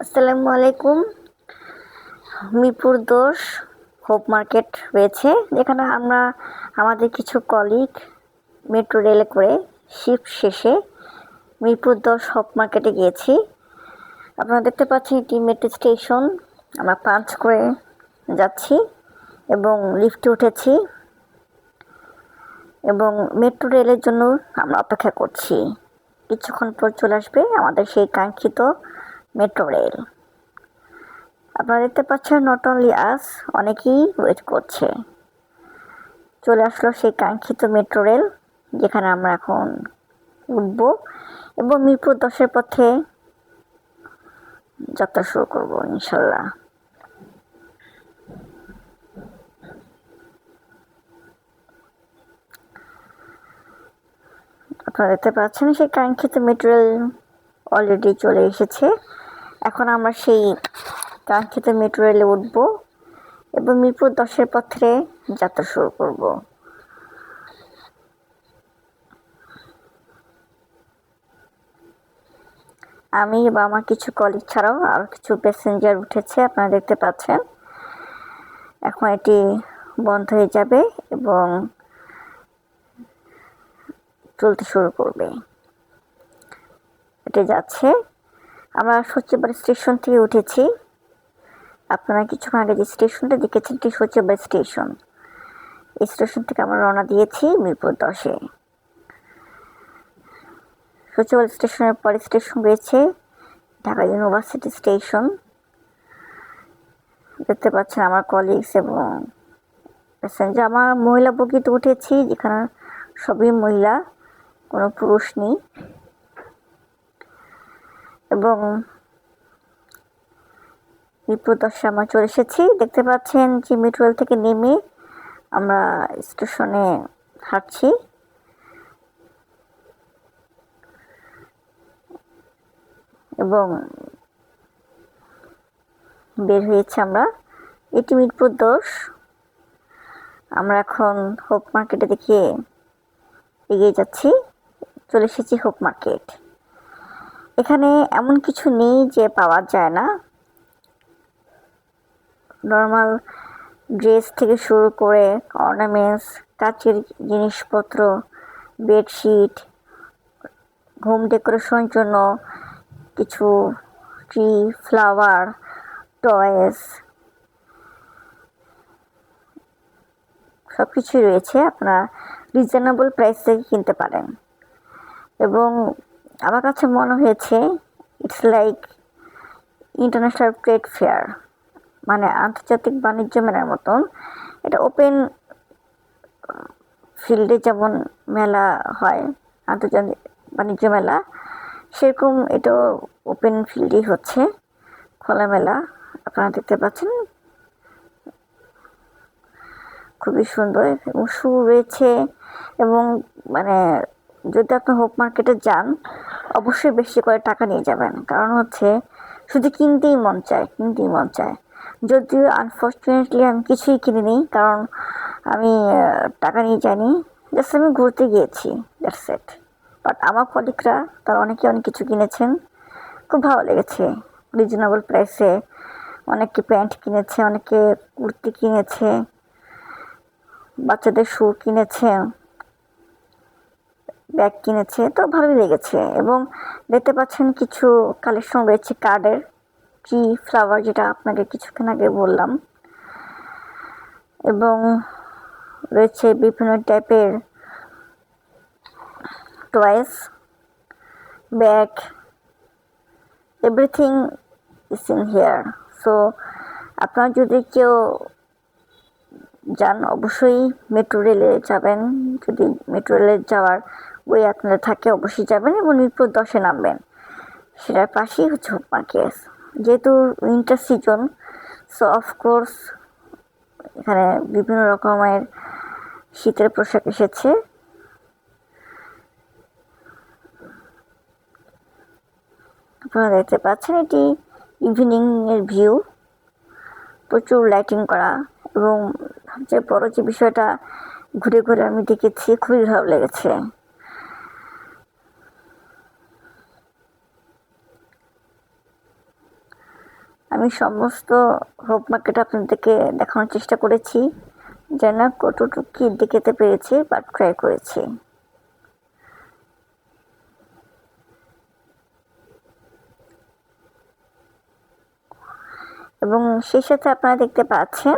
আসসালামু আলাইকুম। Mirpur ১০ hope market রয়েছে, যেখানে আমরা আমাদের কিছু কলিগ মেট্রো রেলে করে শিফট শেষে মিরপুর ১০ হোপ মার্কেটে গিয়েছি। আপনারা দেখতে পাচ্ছেন এটি মেট্রো স্টেশন। আমরা পাঞ্চ করে যাচ্ছি এবং লিফটে উঠেছি এবং মেট্রো রেলের জন্য আমরা অপেক্ষা করছি। কিছুক্ষণ পর চলে আসবে আমাদের সেই কাঙ্ক্ষিত মেট্রো রেল। আপনারা দেখতে পাচ্ছেন নট অনলি আস, অনেকেই ওয়েট করছে। চলে আসলো সেই কাঙ্ক্ষিত মেট্রো রেল, যেখানে আমরা এখন উঠবো এবং মিরপুর ১০-এর পথে যাত্রা শুরু করব ইনশাল্লাহ। আপনারা দেখতে পাচ্ছেন সেই কাঙ্ক্ষিত মেট্রো রেল অলরেডি চলে এসেছে। এখন আমরা সেই কাঙ্ক্ষিত মেট্রো রেলে উঠবো এবং মিরপুর ১০-এর পথে যাত্রা শুরু করব। আমি বা আমার কিছু কলিগ ছাড়াও আরও কিছু প্যাসেঞ্জার উঠেছে, আপনারা দেখতে পাচ্ছেন। এখন এটি বন্ধ হয়ে যাবে এবং চলতে শুরু করবে। এটি যাচ্ছে। আমরা সচিবাড়ি স্টেশন থেকে উঠেছি। আপনারা কিছুক্ষণ আগে যে স্টেশনটা দেখেছেন এটি সচিবাড়ি স্টেশন। এই স্টেশন থেকে আমরা রওনা দিয়েছি মিরপুর ১০-এ। সচিবাড়ি স্টেশনের পরে স্টেশন রয়েছে ঢাকা ইউনিভার্সিটি স্টেশন। দেখতে পাচ্ছেন আমার কলিগস এবং প্যাসেঞ্জার। আমার মহিলা বগিতে উঠেছি, যেখানে সবই মহিলা, কোনো পুরুষ নেই। এবং মিরপুর ১০-এ আমরা চলে এসেছি। দেখতে পাচ্ছেন যে মেট্রো রেল থেকে নেমে আমরা স্টেশনে হাঁটছি এবং বের হয়েছি আমরা। এটি মিরপুর ১০। আমরা এখন হোপ মার্কেটে দেখে এগিয়ে যাচ্ছি। চলে এসেছি হোপ মার্কেট। এখানে এমন কিছু নেই যে পাওয়া যায় না। নর্মাল ড্রেস থেকে শুরু করে অর্নামেন্টস, কাচের জিনিসপত্র, বেডশিট, হোম ডেকোরেশনের জন্য কিছু ট্রি, ফ্লাওয়ার, টয়েস সব কিছুই রয়েছে। আপনারা রিজনেবল প্রাইস থেকে কিনতে পারেন এবং আমার কাছে মনে হয়েছে it's like international trade fair, মানে আন্তর্জাতিক বাণিজ্য মেলার মতন। এটা ওপেন ফিল্ডে যেমন মেলা হয়, আন্তর্জাতিক বাণিজ্য মেলা, সেরকম এটাও ওপেন ফিল্ডই হচ্ছে, খোলামেলা। আপনারা দেখতে পাচ্ছেন খুবই সুন্দর এবং শু রয়েছে। এবং মানে যদি আপনি হোপ মার্কেটে যান অবশ্যই বেশি করে টাকা নিয়ে যাবেন, কারণ হচ্ছে শুধু কিনতেই মন চায়। যদিও আনফর্চুনেটলি আমি কিছুই কিনিনি, কারণ আমি টাকা নিয়ে যাইনি, জাস্ট আমি ঘুরতে গিয়েছি, দ্যাটস ইট। বাট আমার কলিগরা তারা অনেকে অনেক কিছু কিনেছেন, খুব ভালো লেগেছে। রিজনেবল প্রাইসে অনেকে প্যান্ট কিনেছে, অনেকে কুর্তি কিনেছে, বাচ্চাদের শু কিনেছে, ব্যাগ কিনেছে, তো ভালোই লেগেছে। এবং দেখতে পাচ্ছেন কিছু কালেকশন রয়েছে কার্ডের, ট্রি, ফ্লাওয়ার, যেটা আপনাকে কিছুক্ষণ আগে বললাম, এবং রয়েছে বিভিন্ন টাইপের toys, bag, everything is in here. So আপনারা যদি কেউ যান অবশ্যই মেট্রো রেলে যাবেন। যদি মেট্রো রেলে যাওয়ার ওয়ে আপনাদের থাকে অবশ্যই যাবেন এবং মিরপুর ১০-এ নামবেন। সেটার পাশেই হচ্ছে হোপ মার্কেট। যেহেতু উইন্টার সিজন, সো অফকোর্স এখানে বিভিন্ন রকমের শীতের পোশাক এসেছে। আপনারা দেখতে পাচ্ছেন এটি ইভিনিংয়ের ভিউ, প্রচুর লাইটিং করা। এবং সবচেয়ে বড় যে বিষয়টা ঘুরে ঘুরে আমি দেখেছি, খুবই ভালো লেগেছে। আমি সমস্ত হোপ মার্কেট আপনাদেরকে দেখানোর চেষ্টা করেছি, যেন কতটুকু কি দেখাতে পেরেছি বা ট্রাই করেছি। এবং সেই সাথে আপনারা দেখতে পাচ্ছেন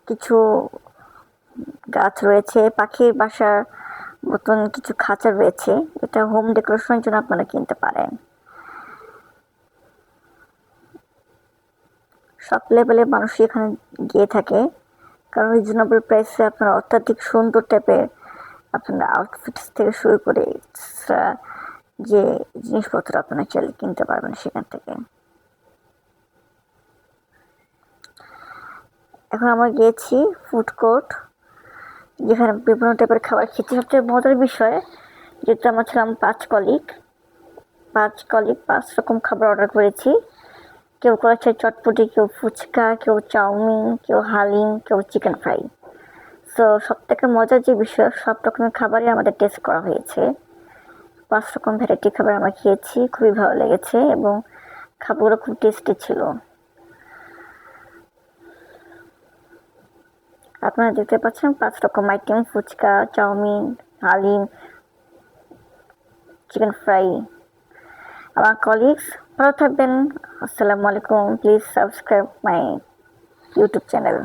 কিছু গাছ রয়েছে, পাখির বাসার মতন কিছু খাঁচা রয়েছে, এটা হোম ডেকোরেশনের জন্য আপনারা কিনতে পারেন। সব লেভেলের মানুষই এখানে গিয়ে থাকে, কারণ রিজনেবল প্রাইসে আপনারা অত্যাধিক সুন্দর টাইপের আপনার আউটফিটস থেকে শুরু করে যে জিনিসপত্র আপনারা চাইলে কিনতে পারবেন সেখান থেকে। এখন আমরা গিয়েছি ফুড কোর্ট, যেখানে বিভিন্ন টাইপের খাবার খেতে। সবচেয়ে মজার বিষয়, যেহেতু আমরা ছিলাম 5 কলিগ, 5 রকম খাবার অর্ডার করেছি। কেউ করেছে চটপটি, কেউ ফুচকা, কেউ চাউমিন, কেউ হালিম, কেউ চিকেন ফ্রাই। সো সব থেকে মজার যে বিষয়, সব রকমের খাবারই আমাদের টেস্ট করা হয়েছে। 5 রকম ভ্যারাইটি খাবার আমরা খেয়েছি, খুবই ভালো লেগেছে এবং খাবারগুলো খুব টেস্টি ছিল। আপনারা দেখতে পাচ্ছেন 5 রকম item, fuchka, chowmein, haleem, chicken fry. আমার কলিগস ভালো থাকবেন। আসসালামু আলাইকুম। Please subscribe my YouTube channel.